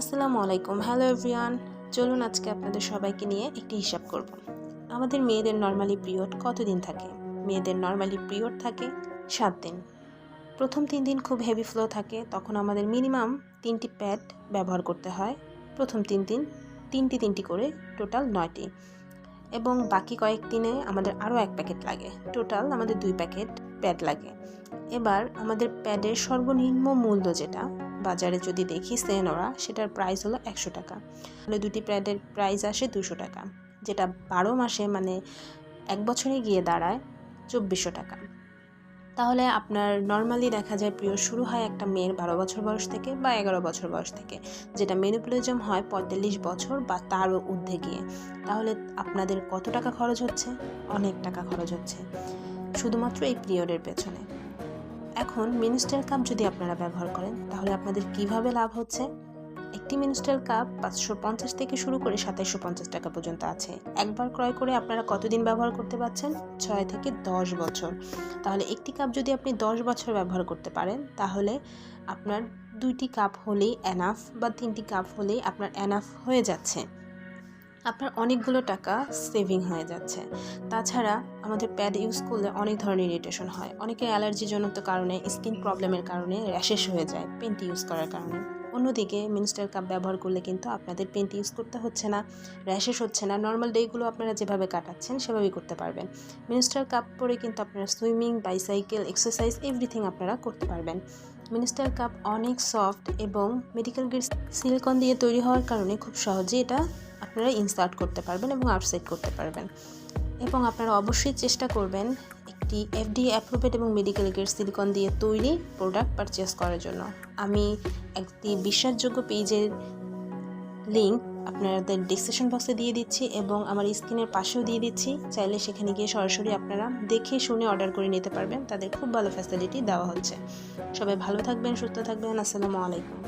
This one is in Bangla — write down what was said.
আসসালামু আলাইকুম। হ্যালো এভরিওয়ান, চলুন আজকে আপনাদের সবাইকে নিয়ে একটি হিসাব করব। আমাদের মেয়েদের নর্মালি পিরিয়ড কতদিন থাকে? মেয়েদের নর্মালি পিরিয়ড থাকে 7 দিন। প্রথম 3 দিন খুব হেভি ফ্লো থাকে, তখন আমাদের মিনিমাম 3টি প্যাড ব্যবহার করতে হয়। প্রথম 3 দিন 3টি করে, টোটাল 9টি। এবং বাকি কয়েক দিনে আমাদের আরও 1 প্যাকেট লাগে, টোটাল আমাদের 2 প্যাকেট প্যাড লাগে। এবার আমাদের প্যাডের সর্বনিম্ন মূল্য যেটা বাজারে যদি দেখি সেল ওরা, সেটার প্রাইস হলো 100 টাকা। মানে 2টি প্যাডের প্রাইস আসে 200 টাকা, যেটা 12 মাসে মানে 1 বছরে গিয়ে দাঁড়ায় 2400 টাকা। তাহলে আপনার নর্মালি দেখা যায় পিরিয়ড শুরু হয় একটা মেয়ের 12 বছর বয়স থেকে বা 11 বছর বয়স থেকে, যেটা মেনোপলিজম হয় 45 বছর বা তারও ঊর্ধ্বে গিয়ে। তাহলে আপনাদের কত টাকা খরচ হচ্ছে? অনেক টাকা খরচ হচ্ছে শুধুমাত্র এই পিরিয়ডের পেছনে। এখন মেনস্ট্রুয়াল কাপ যদি আপনারা ব্যবহার করেন, তাহলে আপনাদের কিভাবে লাভ হচ্ছে? একটি মেনস্ট্রুয়াল কাপ 550 থেকে শুরু করে 2750 টাকা পর্যন্ত আছে। একবার ক্রয় করে আপনারা কতদিন ব্যবহার করতে পারছেন? 6 থেকে 10 বছর। তাহলে একটি কাপ যদি আপনি 10 বছর ব্যবহার করতে পারেন, তাহলে আপনার 2টি কাপ হলেই এনাফ বা 3টি কাপ হলেই আপনার এনাফ হয়ে যাচ্ছে। আপনার অনেকগুলো টাকা সেভিং হয়ে যাচ্ছে। তাছাড়া আমাদের প্যাড ইউজ করলে অনেক ধরনের ইরিটেশন হয়। অনেকের অ্যালার্জিজনিত কারণে, স্কিন প্রবলেমের কারণে র্যাশেস হয়ে যায় পেন্টি ইউজ করার কারণে। অন্যদিকে মেনস্ট্রুয়াল কাপ ব্যবহার করলে কিন্তু আপনাদের পেন্টি ইউজ করতে হচ্ছে না, র্যাশেস হচ্ছে না। নর্মাল ডেগুলো আপনারা যেভাবে কাটাচ্ছেন সেভাবেই করতে পারবেন। মেনস্ট্রুয়াল কাপ পরে কিন্তু আপনারা সুইমিং, বাইসাইকেল, এক্সারসাইজ এভরিথিং আপনারা করতে পারবেন। মেনস্ট্রুয়াল কাপ অনেক সফট এবং মেডিকেল গ্রেড সিলিকন দিয়ে তৈরি হওয়ার কারণে খুব সহজে এটা আপনারা ইনসার্ট করতে পারবেন এবং আউটসাইড করতে পারবেন। এবং আপনারা অবশ্যই চেষ্টা করবেন একটি FDA অ্যাপ্রুভেড এবং মেডিকেল গ্রেড সিলিকন দিয়ে তৈরি প্রোডাক্ট পারচেস করার জন্য। আমি একটি বিশ্বাসযোগ্য পেজের লিঙ্ক আপনাদের ডিসক্রিপশন বক্সে দিয়ে দিচ্ছি এবং আমার স্ক্রিনের পাশেও দিয়ে দিচ্ছি। চাইলে সেখানে গিয়ে সরাসরি আপনারা দেখে শুনে অর্ডার করে নিতে পারবেন। তাদের খুব ভালো ফ্যাসিলিটি দেওয়া হচ্ছে। সবাই ভালো থাকবেন, সুস্থ থাকবেন। আসসালামু আলাইকুম।